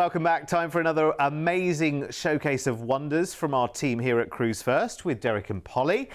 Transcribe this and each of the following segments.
Welcome back. Time for another amazing showcase of wonders from our team here at Cruise1st with Derek and Polly.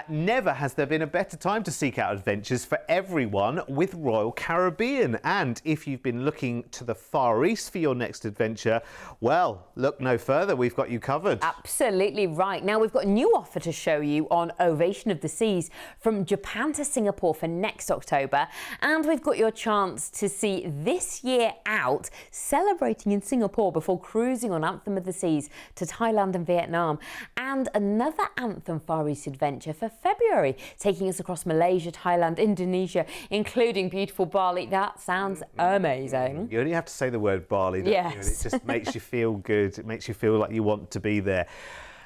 Never has there been a better time to seek out adventures for everyone with Royal Caribbean. And if you've been looking to the Far East for your next adventure, well, look no further. We've got you covered. Absolutely right. Now, we've got a new offer to show you on Ovation of the Seas from Japan to Singapore for next October. And we've got your chance to see this year out celebrating in Singapore before cruising on Anthem of the Seas to Thailand and Vietnam, and another Anthem Far East adventure for February, taking us across Malaysia, Thailand, Indonesia, including beautiful Bali. That sounds amazing. You only have to say the word Bali, don't you? And it just makes you feel good. It makes you feel like you want to be there.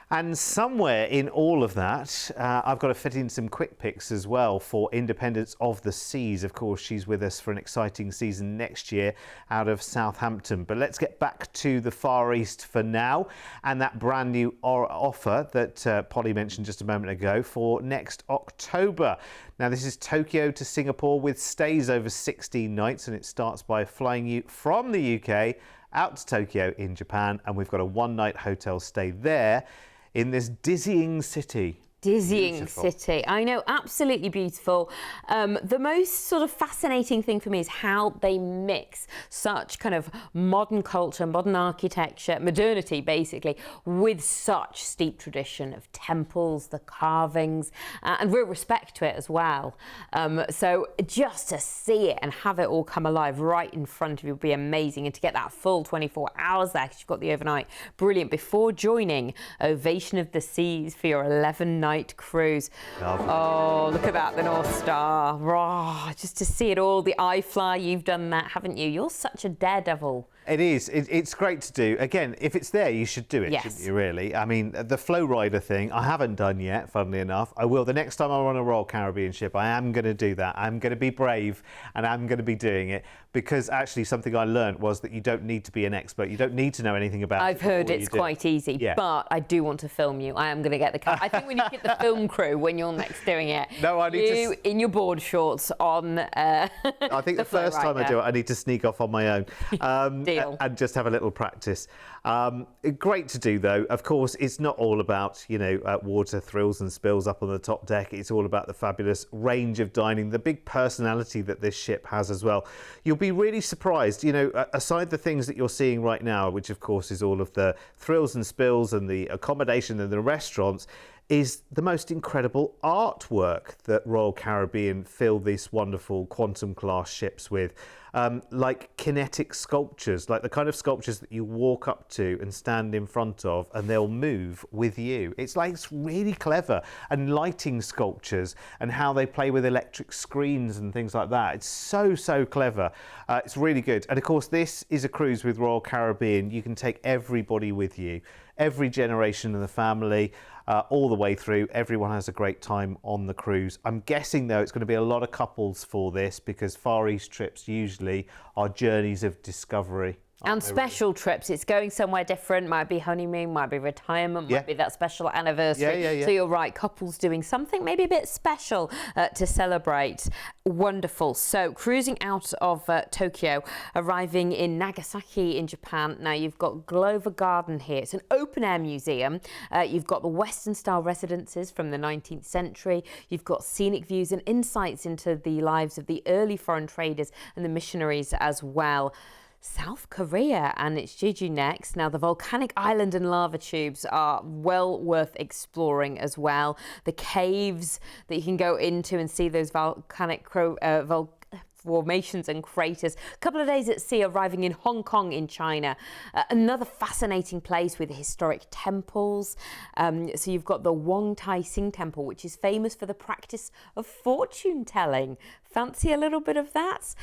And somewhere in all of that, I've got to fit in some quick picks as well for Independence of the Seas. Of course, she's with us for an exciting season next year out of Southampton. But let's get back to the Far East for now and that brand new offer that Polly mentioned just a moment ago for next October. Now, this is Tokyo to Singapore with stays over 16 nights, and it starts by flying you from the UK out to Tokyo in Japan, and we've got a one-night hotel stay there in this dizzying city. Dizzying city. I know, absolutely beautiful. The most sort of fascinating thing for me is how they mix such kind of modern culture, modern architecture, modernity basically, with such steep tradition of temples, the carvings, and real respect to it as well. So just to see it and have it all come alive right in front of you would be amazing. And to get that full 24 hours there, because you've got the overnight, brilliant, before joining Ovation of the Seas for your 11-night cruise. Lovely. Oh, look at that, the North Star. Oh, just to see it all, the iFly, you've done that, haven't you? You're such a daredevil. It is. It's great to do. Again, if it's there, you should do it, shouldn't you, really? I mean, the Flow Rider thing, I haven't done yet, funnily enough. I will. The next time I'm on a Royal Caribbean ship, I am going to do that. I'm going to be brave, and I'm going to be doing it, because actually something I learned was that you don't need to be an expert. You don't need to know anything about it. I've heard it's quite easy, but I do want to film you. I am going to get the car. I think we need to get the film crew when you're next doing it. No, I need you in your board shorts on I think the first time I do it, I need to sneak off on my own. Deal. And just have a little practice. Great to do, though. Of course, it's not all about, water thrills and spills up on the top deck. It's all about the fabulous range of dining, the big personality that this ship has as well. You'll be really surprised, aside the things that you're seeing right now, which of course is all of the thrills and spills and the accommodation and the restaurants, is the most incredible artwork that Royal Caribbean fill these wonderful quantum class ships with. Like kinetic sculptures, like the kind of sculptures that you walk up to and stand in front of and they'll move with you. It's really clever. And lighting sculptures and how they play with electric screens and things like that. It's so clever. It's really good. And of course, this is a cruise with Royal Caribbean. You can take everybody with you, every generation of the family, all the way through. Everyone has a great time on the cruise. I'm guessing, though, it's going to be a lot of couples for this, because Far East trips usually are journeys of discovery. And special trips. It's going somewhere different. Might be honeymoon, might be retirement, might be that special anniversary. So you're right, couples doing something maybe a bit special to celebrate. Wonderful. So cruising out of Tokyo, arriving in Nagasaki in Japan. Now you've got Glover Garden here. It's an open-air museum. You've got the Western-style residences from the 19th century. You've got scenic views and insights into the lives of the early foreign traders and the missionaries as well. South Korea, and it's Jeju next. Now, the volcanic island and lava tubes are well worth exploring as well. The caves that you can go into and see those volcanic formations and craters. A couple of days at sea, arriving in Hong Kong in China. Another fascinating place with historic temples. So you've got the Wong Tai Sing Temple, which is famous for the practice of fortune telling. Fancy a little bit of that?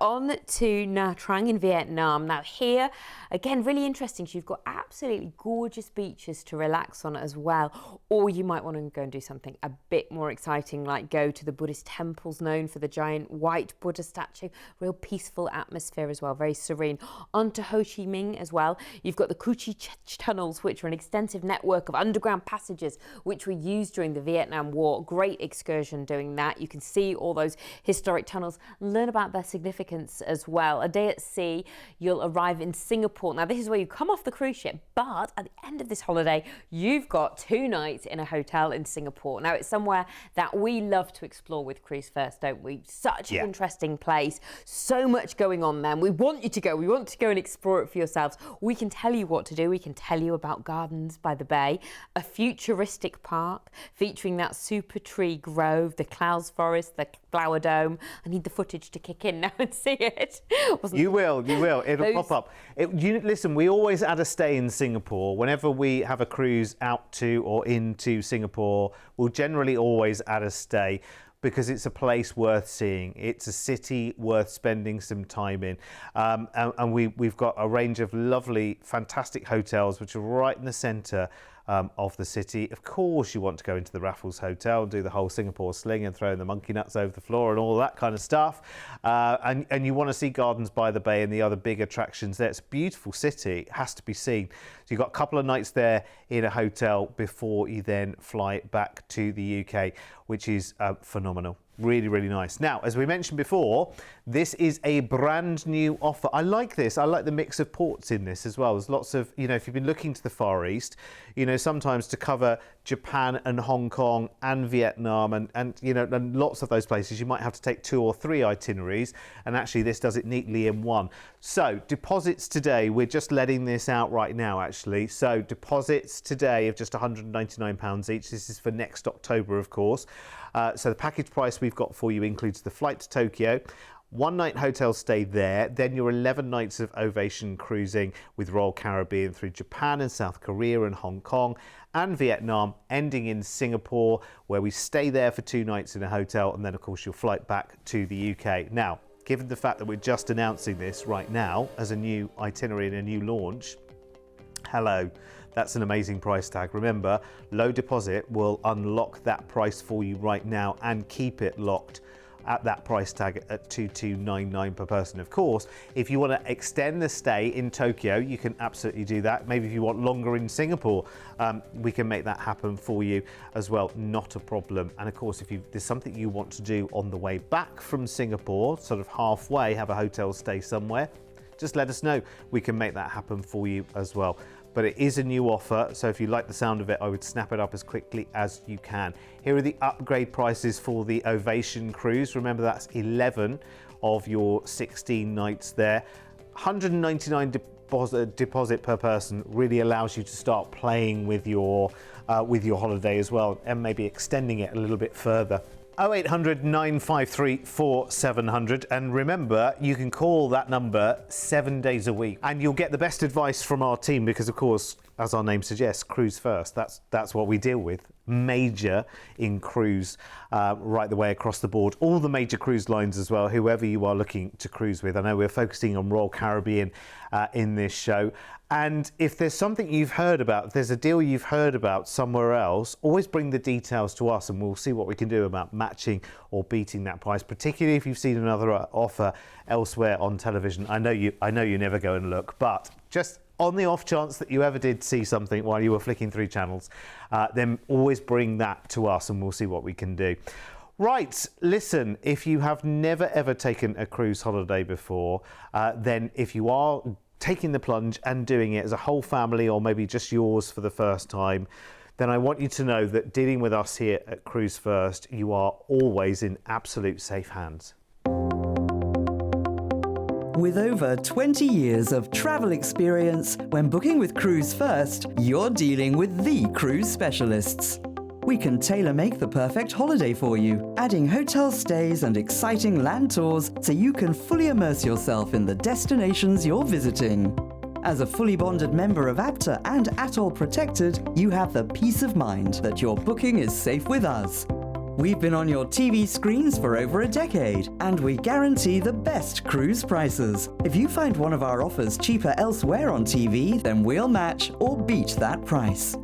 On to Nha Trang in Vietnam. Now here, again, really interesting. So you've got absolutely gorgeous beaches to relax on as well. Or you might want to go and do something a bit more exciting, like go to the Buddhist temples known for the giant white Buddha statue, real peaceful atmosphere as well, very serene. On to Ho Chi Minh as well. You've got the Cu Chi tunnels, which are an extensive network of underground passages which were used during the Vietnam War. Great excursion doing that. You can see all those historic tunnels, learn about their significance as well. A day at sea, you'll arrive in Singapore. Now, this is where you come off the cruise ship, but at the end of this holiday, you've got 2 nights in a hotel in Singapore. Now, it's somewhere that we love to explore with Cruise1st, don't we? Such an interesting place, so much going on there. We want you to go. We want to go and explore it for yourselves. We can tell you what to do. We can tell you about gardens by the bay, a futuristic park featuring that super tree grove, the clouds forest, the flower dome. I need the footage to kick in now and see it. You will. It'll pop up. Listen, we always add a stay in Singapore. Whenever we have a cruise out to or into Singapore, we'll generally always add a stay, because it's a place worth seeing. It's a city worth spending some time in. And we've got a range of lovely, fantastic hotels which are right in the centre of the city. Of course, you want to go into the Raffles Hotel and do the whole Singapore sling and throwing the monkey nuts over the floor and all that kind of stuff. And you want to see Gardens by the Bay and the other big attractions there. It's a beautiful city. It has to be seen. So you've got a couple of nights there in a hotel before you then fly back to the UK, which is phenomenal. Really, really nice. Now, as we mentioned before, this is a brand new offer. I like this. I like the mix of ports in this as well. There's lots of, if you've been looking to the Far East, sometimes to cover Japan and Hong Kong and Vietnam and lots of those places, you might have to take 2 or 3 itineraries. And actually, this does it neatly in one. So deposits today, we're just letting this out right now, actually. So deposits today of just £199 each. This is for next October, of course. So the package price we've got for you includes the flight to Tokyo, 1-night hotel stay there, then your 11 nights of Ovation cruising with Royal Caribbean through Japan and South Korea and Hong Kong and Vietnam, ending in Singapore, where we stay there for 2 nights in a hotel, and then of course your flight back to the UK. Now, given the fact that we're just announcing this right now as a new itinerary and a new launch, hello. That's an amazing price tag. Remember, low deposit will unlock that price for you right now and keep it locked at that price tag at $2,299 per person. Of course, if you want to extend the stay in Tokyo, you can absolutely do that. Maybe if you want longer in Singapore, we can make that happen for you as well. Not a problem. And of course, if there's something you want to do on the way back from Singapore, sort of halfway, have a hotel stay somewhere, just let us know. We can make that happen for you as well. But it is a new offer, so if you like the sound of it, I would snap it up as quickly as you can. Here are the upgrade prices for the Ovation cruise. Remember, that's 11 of your 16 nights there. $199 deposit per person really allows you to start playing with your holiday as well, and maybe extending it a little bit further. 0800 953 4700, and remember, you can call that number 7 days a week and you'll get the best advice from our team, because of course, as our name suggests, Cruise1st, that's what we deal with. Major in cruise, right the way across the board. All the major cruise lines as well, whoever you are looking to cruise with. I know we're focusing on Royal Caribbean in this show. And if there's something you've heard about, if there's a deal you've heard about somewhere else, always bring the details to us and we'll see what we can do about matching or beating that price, particularly if you've seen another offer elsewhere on television. I know you never go and look, but just on the off chance that you ever did see something while you were flicking through channels, then always bring that to us and we'll see what we can do. Right, listen, if you have never ever taken a cruise holiday before, then if you are taking the plunge and doing it as a whole family, or maybe just yours for the first time, then I want you to know that dealing with us here at Cruise1st, you are always in absolute safe hands. With over 20 years of travel experience, when booking with Cruise1st, you're dealing with the cruise specialists. We can tailor-make the perfect holiday for you, adding hotel stays and exciting land tours so you can fully immerse yourself in the destinations you're visiting. As a fully bonded member of APTA and Atoll Protected, you have the peace of mind that your booking is safe with us. We've been on your TV screens for over a decade, and we guarantee the best cruise prices. If you find one of our offers cheaper elsewhere on TV, then we'll match or beat that price.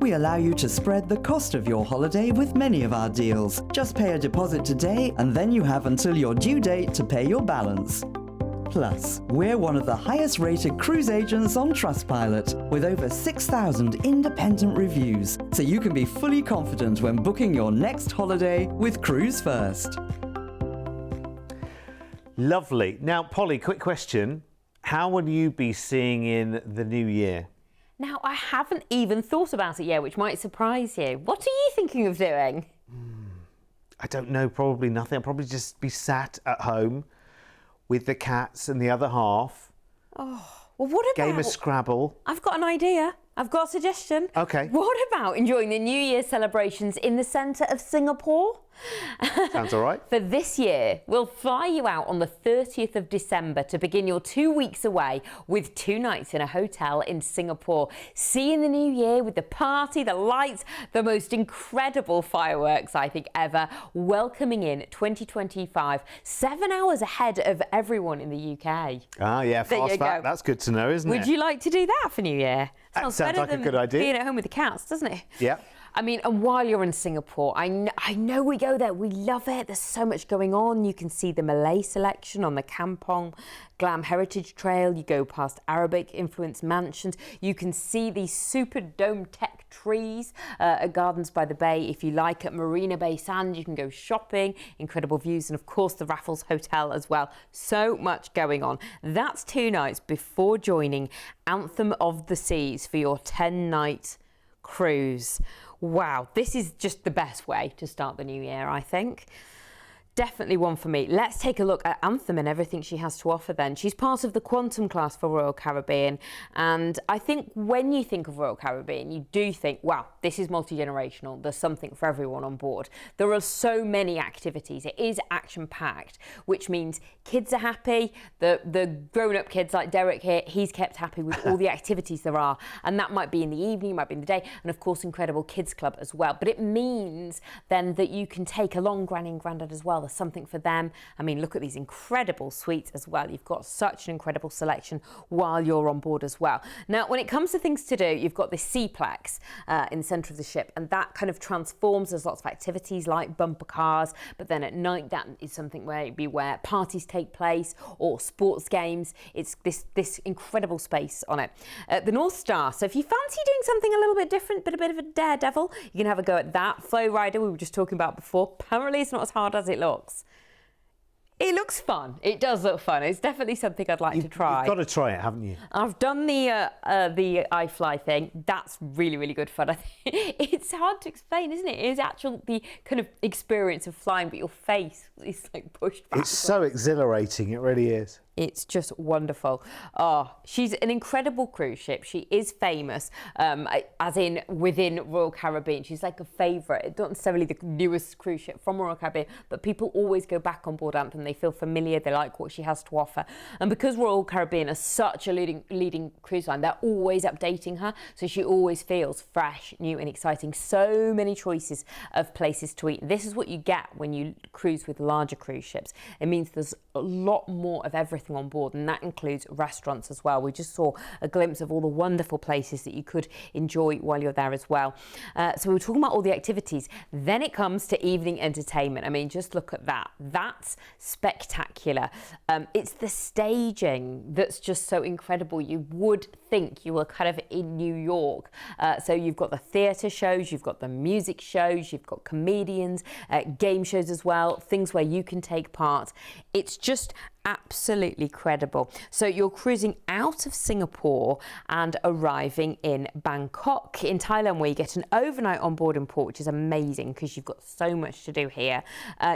We allow you to spread the cost of your holiday with many of our deals. Just pay a deposit today and then you have until your due date to pay your balance. Plus, we're one of the highest rated cruise agents on Trustpilot, with over 6,000 independent reviews, so you can be fully confident when booking your next holiday with Cruise1st. Lovely. Now, Polly, quick question. How will you be seeing in the new year? Now, I haven't even thought about it yet, which might surprise you. What are you thinking of doing? I don't know, probably nothing. I'll probably just be sat at home with the cats and the other half. Oh, well, what about... Game of Scrabble. I've got an idea. I've got a suggestion. Okay. What about enjoying the New Year celebrations in the centre of Singapore? Sounds all right. For this year, we'll fly you out on the 30th of December to begin your 2 weeks away with 2 nights in a hotel in Singapore. Seeing the new year with the party, the lights, the most incredible fireworks, I think, ever. Welcoming in 2025, 7 hours ahead of everyone in the UK. Ah, yeah, fast back. That's good to know, isn't it? Would you like to do that for New Year? That sounds like a good idea. Being at home with the cats, doesn't it? Yeah. I mean, and while you're in Singapore, I know we go there, we love it. There's so much going on. You can see the Malay selection on the Kampong Glam Heritage Trail. You go past Arabic-influenced mansions. You can see these super dome tech trees at Gardens by the Bay. If you like, at Marina Bay Sands, you can go shopping, incredible views, and of course the Raffles Hotel as well. So much going on. That's 2 nights before joining Anthem of the Seas for your 10-night cruise. Wow, this is just the best way to start the new year, I think. Definitely one for me. Let's take a look at Anthem and everything she has to offer then. She's part of the Quantum class for Royal Caribbean. And I think when you think of Royal Caribbean, you do think, wow, this is multi-generational. There's something for everyone on board. There are so many activities. It is action-packed, which means kids are happy. The grown-up kids like Derek here, he's kept happy with all the activities there are. And that might be in the evening, it might be in the day. And of course, incredible kids club as well. But it means then that you can take along Granny and Grandad as well. There's something for them. I mean, look at these incredible suites as well. You've got such an incredible selection while you're on board as well. Now, when it comes to things to do, you've got this Seaplex in the centre of the ship, and that kind of transforms. There's lots of activities like bumper cars, but then at night that is something where parties take place or sports games. It's this incredible space on it. The North Star. So if you fancy doing something a little bit different, but a bit of a daredevil, you can have a go at that. Flow Rider, we were just talking about before. Apparently, it's not as hard as it looks. It looks fun. It does look fun. It's definitely something I'd like to try. You've got to try it, haven't you? I've done the iFly thing. That's really, really good fun. I think it's hard to explain, isn't it? It is actually the kind of experience of flying, but your face is like pushed back. It's so exhilarating. It really is. It's just wonderful. Oh, she's an incredible cruise ship. She is famous, as in within Royal Caribbean. She's like a favourite. Not necessarily the newest cruise ship from Royal Caribbean, but people always go back on board Anthem. They feel familiar. They like what she has to offer. And because Royal Caribbean is such a leading cruise line, they're always updating her. So she always feels fresh, new and exciting. So many choices of places to eat. This is what you get when you cruise with larger cruise ships. It means there's a lot more of everything on board, and that includes restaurants as well. We just saw a glimpse of all the wonderful places that you could enjoy while you're there as well. So we were talking about all the activities. Then it comes to evening entertainment. I mean, just look at that. That's spectacular. It's the staging that's just so incredible. You would think you were kind of in New York. So you've got the theatre shows, you've got the music shows, you've got comedians, game shows as well, things where you can take part. It's just absolutely credible. So you're cruising out of Singapore and arriving in Bangkok in Thailand, where you get an overnight on board in port, which is amazing because you've got so much to do here.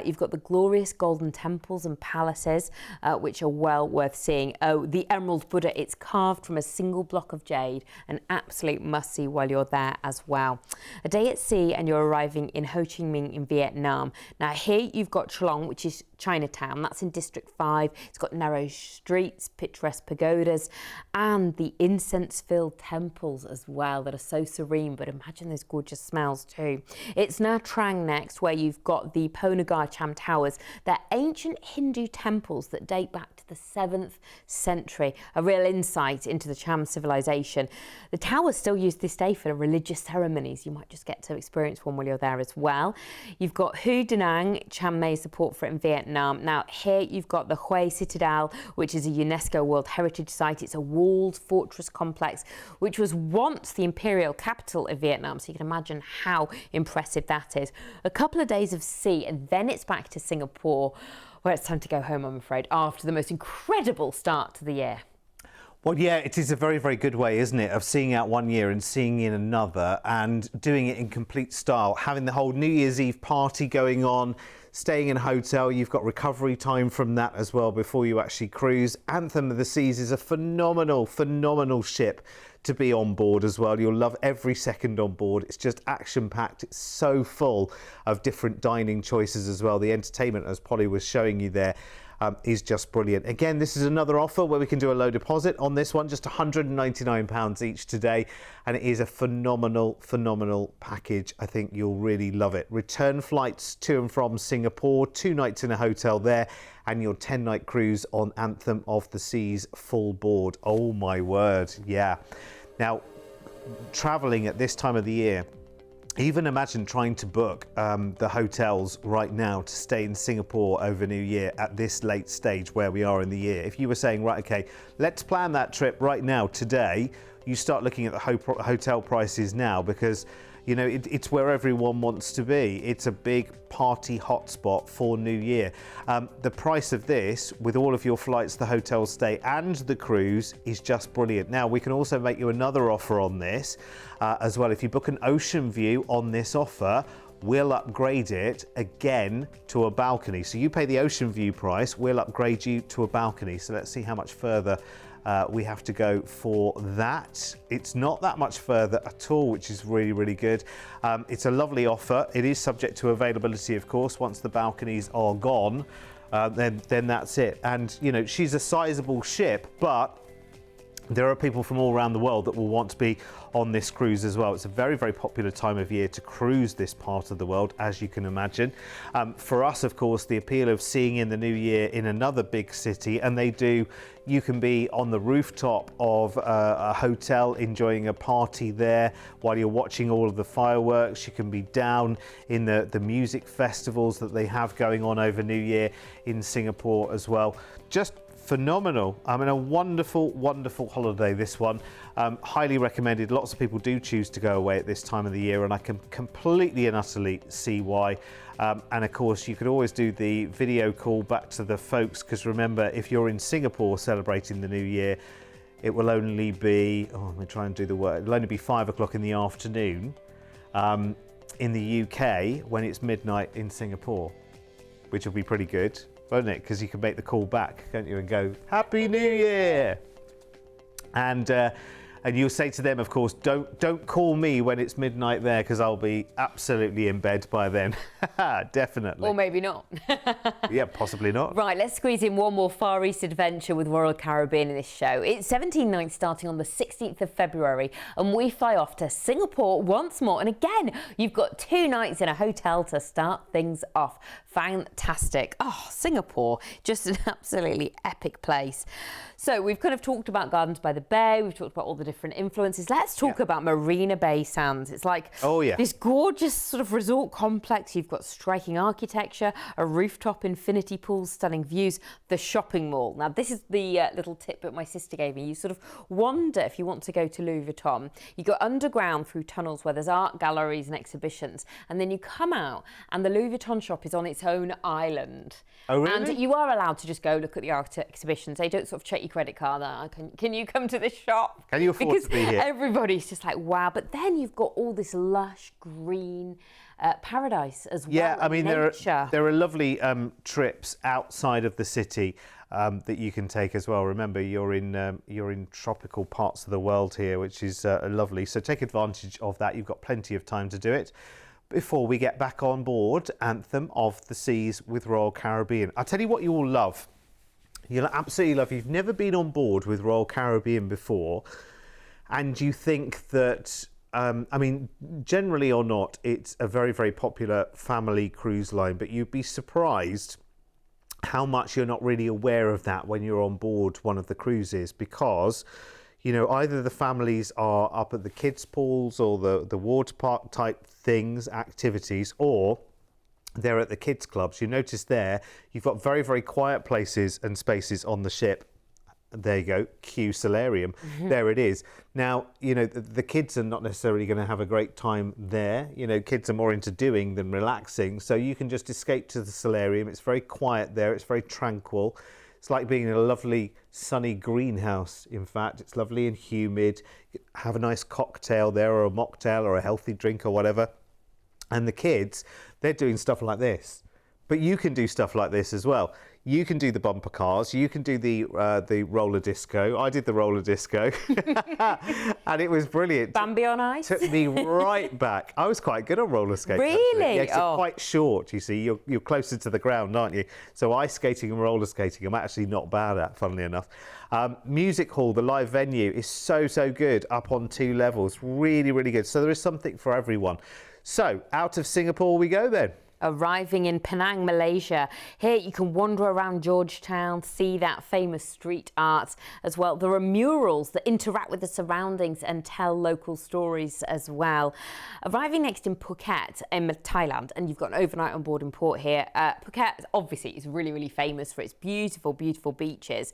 You've got the glorious golden temples and palaces, which are well worth seeing. Oh, the Emerald Buddha, it's carved from a single block of jade, an absolute must-see while you're there as well. A day at sea and you're arriving in Ho Chi Minh in Vietnam. Now here you've got Chalong, which is Chinatown. That's in District 5. It's got narrow streets, picturesque pagodas, and the incense-filled temples as well that are so serene, but imagine those gorgeous smells too. It's Nha Trang next, where you've got the Ponagar Cham Towers. They're ancient Hindu temples that date back to the 7th century, a real insight into the Cham civilization. The towers still used this day for religious ceremonies. You might just get to experience one while you're there as well. You've got Hu Da Nang, Cham made support for it in Vietnam. Now here you've got the Hue Citadel, which is a UNESCO World Heritage Site. It's a walled fortress complex, which was once the imperial capital of Vietnam. So you can imagine how impressive that is. A couple of days of sea and then it's back to Singapore, where it's time to go home, I'm afraid, after the most incredible start to the year. Well, yeah, it is a very, very good way, isn't it, of seeing out one year and seeing in another and doing it in complete style, having the whole New Year's Eve party going on, staying in a hotel. You've got recovery time from that as well before you actually cruise. Anthem of the Seas is a phenomenal, phenomenal ship to be on board as well. You'll love every second on board. It's just action-packed. It's so full of different dining choices as well. The entertainment, as Polly was showing you there, is just brilliant. Again, this is another offer where we can do a low deposit on this one, just £199 each today, and it is a phenomenal, phenomenal package. I think you'll really love it. Return flights to and from Singapore, 2 nights in a hotel there, and your 10-night cruise on Anthem of the Seas full board. Oh my word, yeah. Now, traveling at this time of the year, even imagine trying to book the hotels right now to stay in Singapore over New Year at this late stage where we are in the year. If you were saying, right, okay, let's plan that trip right now, today, you start looking at the hotel prices now because, you know, it's where everyone wants to be. It's a big party hotspot for New Year. The price of this, with all of your flights, the hotel stay and the cruise, is just brilliant. Now, we can also make you another offer on this as well. If you book an ocean view on this offer, we'll upgrade it again to a balcony. So you pay the ocean view price, we'll upgrade you to a balcony. So let's see how much further we have to go for that. It's not that much further at all, which is really, really good. It's a lovely offer. It is subject to availability, of course. Once the balconies are gone, then that's it. And, you know, she's a sizable ship, but there are people from all around the world that will want to be on this cruise as well. It's a very, very popular time of year to cruise this part of the world, as you can imagine. For us, of course, the appeal of seeing in the new year in another big city, and you can be on the rooftop of a hotel enjoying a party there while you're watching all of the fireworks. You can be down in the music festivals that they have going on over New Year in Singapore as well. Just phenomenal. I mean, a wonderful, wonderful holiday, this one. Highly recommended. Lots of people do choose to go away at this time of the year, and I can completely and utterly see why. And of course, you could always do the video call back to the folks, because remember, if you're in Singapore celebrating the new year, it will only be, let me try and do the work, it'll only be 5 o'clock in the afternoon in the UK when it's midnight in Singapore, which will be pretty good, won't it? Because you can make the call back, can't you, and go, Happy New Year! And you'll say to them, of course, don't call me when it's midnight there, because I'll be absolutely in bed by then. Definitely. Or maybe not. Yeah, possibly not. Right, let's squeeze in one more Far East adventure with Royal Caribbean in this show. It's 17 nights starting on the 16th of February, and we fly off to Singapore once more. And again, you've got 2 nights in a hotel to start things off. Fantastic. Oh, Singapore, just an absolutely epic place. So we've kind of talked about Gardens by the Bay, we've talked about all the different influences. Let's talk about Marina Bay Sands. It's like this gorgeous sort of resort complex. You've got striking architecture, a rooftop infinity pool, stunning views, the shopping mall. Now, this is the little tip that my sister gave me. You sort of wander if you want to go to Louis Vuitton. You go underground through tunnels where there's art galleries and exhibitions, and then you come out and the Louis Vuitton shop is on its own island. Oh, really? And you are allowed to just go look at the art exhibitions. They don't sort of check your credit card. Can you come to this shop? Can you afford to be here? Everybody's just like, wow. But then you've got all this lush green paradise as well. Yeah, I mean, there are lovely trips outside of the city that you can take as well. Remember, you're in tropical parts of the world here, which is lovely. So take advantage of that. You've got plenty of time to do it before we get back on board Anthem of the Seas with Royal Caribbean. I'll tell you what you will love. You'll absolutely love it. If you've never been on board with Royal Caribbean before, and you think that, I mean, generally or not, it's a very, very popular family cruise line, but you'd be surprised how much you're not really aware of that when you're on board one of the cruises, because, you know, either the families are up at the kids' pools or the water park type things, activities, or they're at the kids' clubs. You notice there, you've got very, very quiet places and spaces on the ship. There you go, Q Solarium. There it is. Now, you know, the kids are not necessarily going to have a great time there. You know, kids are more into doing than relaxing. So you can just escape to the solarium. It's very quiet there. It's very tranquil. It's like being in a lovely sunny greenhouse. In fact, it's lovely and humid. Have a nice cocktail there, or a mocktail, or a healthy drink, or whatever. And the kids, they're doing stuff like this. But you can do stuff like this as well. You can do the bumper cars. You can do the roller disco. I did the roller disco, and it was brilliant. Bambi on ice. Took me right back. I was quite good on roller skating. Really? Yeah, 'cause you're quite short. You see, you're closer to the ground, aren't you? So ice skating and roller skating, I'm actually not bad at, funnily enough. Music hall, the live venue, is so good. Up on 2 levels, really, really good. So there is something for everyone. So out of Singapore we go then. Arriving in Penang, Malaysia. Here you can wander around Georgetown, see that famous street art as well. There are murals that interact with the surroundings and tell local stories as well. Arriving next in Phuket in Thailand, and you've got an overnight on board in port here. Phuket obviously is really, really famous for its beautiful, beautiful beaches.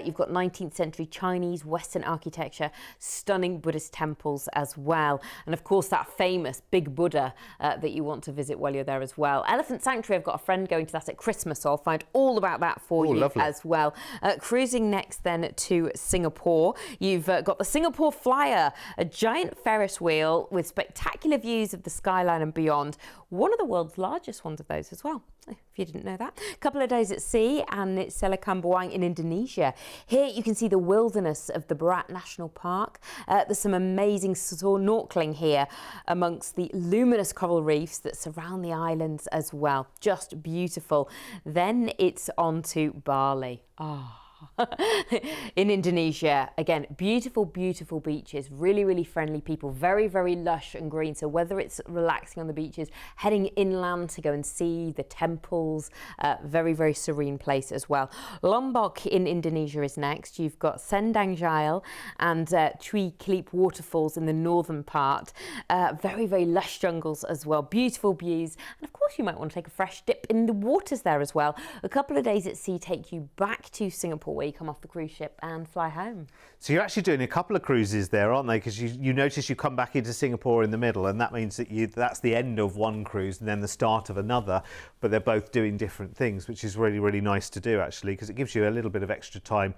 You've got 19th century Chinese Western architecture, stunning Buddhist temples as well. And of course that famous big Buddha that you want to visit while you're there as well. Elephant Sanctuary, I've got a friend going to that at Christmas, so I'll find all about that for you lovely. as well. Cruising next then to Singapore, you've got the Singapore Flyer, a giant Ferris wheel with spectacular views of the skyline and beyond. One of the world's largest ones of those as well, if you didn't know that. A couple of days at sea, and it's Selakambuang in Indonesia. Here you can see the wilderness of the Barat National Park. There's some amazing snorkeling here amongst the luminous coral reefs that surround the islands as well. Just beautiful. Then it's on to Bali. In Indonesia, again, beautiful, beautiful beaches, really, really friendly people, very, very lush and green. So whether it's relaxing on the beaches, heading inland to go and see the temples, very, very serene place as well. Lombok in Indonesia is next. You've got Sendang Jaya and Tui Kelip waterfalls in the northern part. Very, very lush jungles as well, beautiful views. And of course, you might want to take a fresh dip in the waters there as well. A couple of days at sea take you back to Singapore, where you come off the cruise ship and fly home. So you're actually doing a couple of cruises there, aren't they? Because you notice you come back into Singapore in the middle, and that means that that's the end of one cruise and then the start of another, but they're both doing different things, which is really, really nice to do actually, because it gives you a little bit of extra time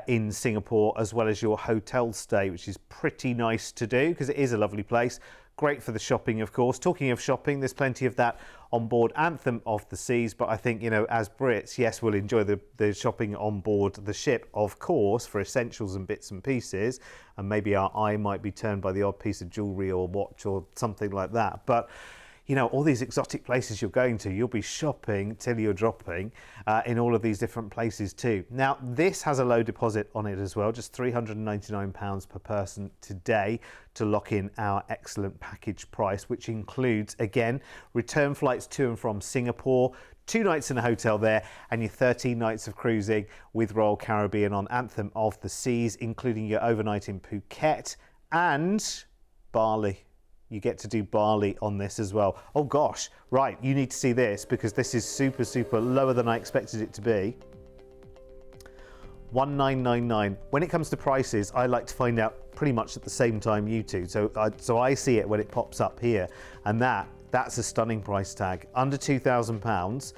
in Singapore, as well as your hotel stay, which is pretty nice to do because it is a lovely place. Great for the shopping, of course. Talking of shopping, there's plenty of that on board Anthem of the Seas, but I think, you know, as Brits, yes, we'll enjoy the shopping on board the ship, of course, for essentials and bits and pieces, and maybe our eye might be turned by the odd piece of jewellery or watch or something like that. But you know, all these exotic places you're going to, you'll be shopping till you're dropping in all of these different places too. Now, this has a low deposit on it as well, just £399 per person today to lock in our excellent package price, which includes, again, return flights to and from Singapore, 2 nights in a hotel there, and your 13 nights of cruising with Royal Caribbean on Anthem of the Seas, including your overnight in Phuket and Bali. You get to do Bali on this as well. Oh gosh, right, you need to see this because this is super, super lower than I expected it to be. 1999. When it comes to prices, I like to find out pretty much at the same time you two. So I see it when it pops up here, and that's a stunning price tag, under £2,000.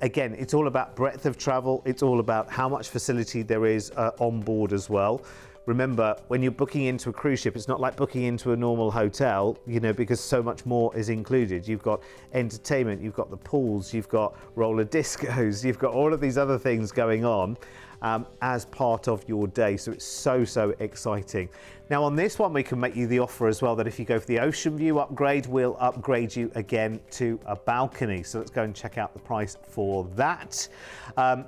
Again, it's all about breadth of travel. It's all about how much facility there is on board as well. Remember, when you're booking into a cruise ship, it's not like booking into a normal hotel, you know, because so much more is included. You've got entertainment, you've got the pools, you've got roller discos, you've got all of these other things going on. as part of your day. So it's so exciting. Now on this one, we can make you the offer as well that if you go for the ocean view upgrade, we'll upgrade you again to a balcony. So let's go and check out the price for that.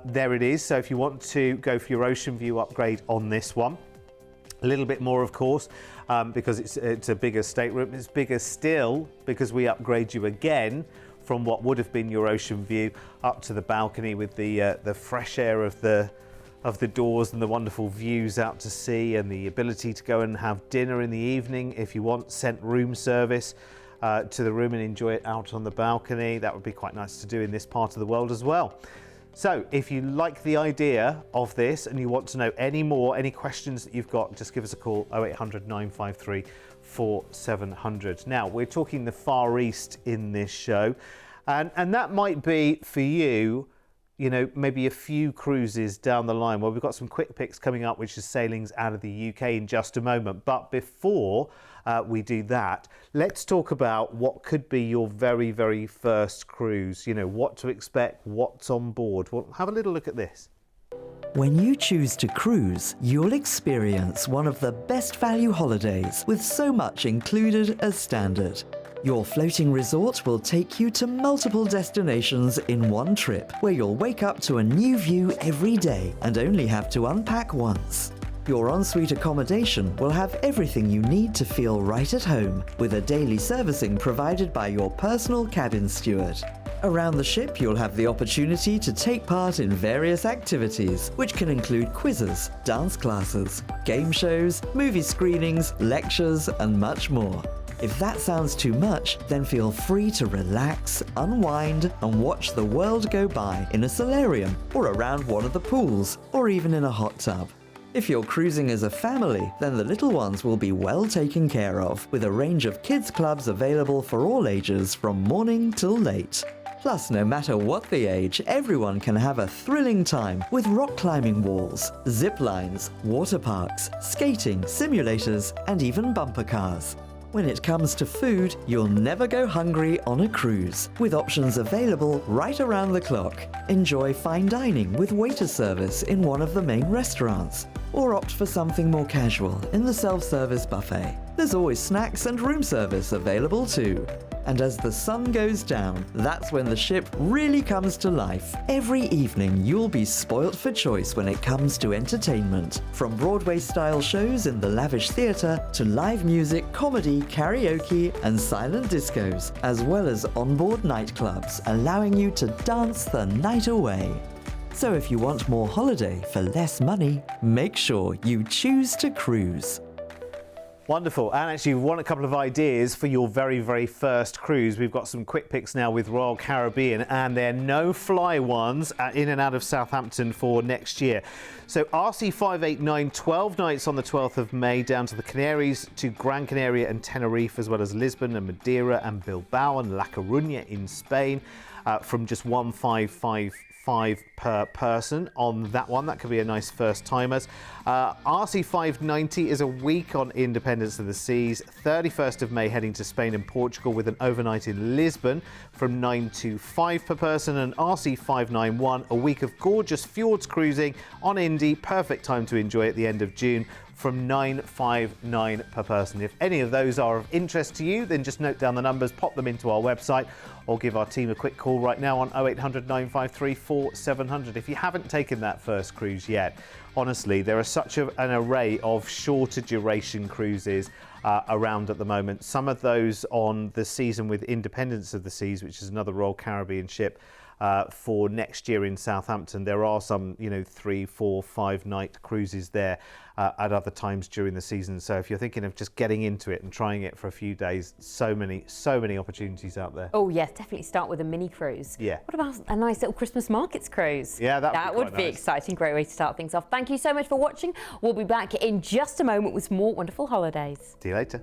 There it is. So if you want to go for your ocean view upgrade on this one, a little bit more, of course, because it's a bigger stateroom. It's bigger still because we upgrade you again from what would have been your ocean view up to the balcony with the fresh air of the doors and the wonderful views out to sea, and the ability to go and have dinner in the evening if you want, sent room service to the room and enjoy it out on the balcony. That would be quite nice to do in this part of the world as well. So if you like the idea of this and you want to know any more, any questions that you've got, just give us a call, 0800 953 4700. Now, we're talking the Far East in this show, and that might be for you, you know, maybe a few cruises down the line. Well, we've got some quick picks coming up, which is sailings out of the UK in just a moment. But before we do that, let's talk about what could be your very first cruise. You know, what to expect, what's on board. Well, have a little look at this. When you choose to cruise, you'll experience one of the best value holidays with so much included as standard. Your floating resort will take you to multiple destinations in one trip, where you'll wake up to a new view every day and only have to unpack once. Your ensuite accommodation will have everything you need to feel right at home, with a daily servicing provided by your personal cabin steward. Around the ship, you'll have the opportunity to take part in various activities, which can include quizzes, dance classes, game shows, movie screenings, lectures, and much more. If that sounds too much, then feel free to relax, unwind, and watch the world go by in a solarium, or around one of the pools, or even in a hot tub. If you're cruising as a family, then the little ones will be well taken care of, with a range of kids clubs available for all ages from morning till late. Plus, no matter what the age, everyone can have a thrilling time with rock climbing walls, zip lines, water parks, skating, simulators, and even bumper cars. When it comes to food, you'll never go hungry on a cruise, with options available right around the clock. Enjoy fine dining with waiter service in one of the main restaurants, or opt for something more casual in the self-service buffet. There's always snacks and room service available too. And as the sun goes down, that's when the ship really comes to life. Every evening, you'll be spoilt for choice when it comes to entertainment. From Broadway-style shows in the lavish theatre to live music, comedy, karaoke, and silent discos, as well as onboard nightclubs, allowing you to dance the night away. So if you want more holiday for less money, make sure you choose to cruise. Wonderful. And actually, we want a couple of ideas for your very first cruise. We've got some quick picks now with Royal Caribbean, and they're no-fly ones in and out of Southampton for next year. So RC589, 12 nights on the 12th of May down to the Canaries, to Gran Canaria and Tenerife, as well as Lisbon and Madeira and Bilbao and La Coruña in Spain, from just 1,555 per person on that one. That could be a nice first timers. RC590 is a week on Independence of the Seas, 31st of May heading to Spain and Portugal with an overnight in Lisbon from 925 per person. And RC591, a week of gorgeous fjords cruising on Indy, perfect time to enjoy at the end of June, from 959 per person. If any of those are of interest to you, then just note down the numbers, pop them into our website, or give our team a quick call right now on 0800 953 4700. If you haven't taken that first cruise yet, honestly, there are such an array of shorter duration cruises around at the moment. Some of those on the season with Independence of the Seas, which is another Royal Caribbean ship, for next year in Southampton. There are some, 3, 4, 5 night cruises there at other times during the season. So if you're thinking of just getting into it and trying it for a few days, so many opportunities out there. Oh yes, definitely start with a mini cruise. Yeah. What about a nice little Christmas markets cruise? Yeah, that would be exciting. Great way to start things off. Thank you so much for watching. We'll be back in just a moment with more wonderful holidays. See you later.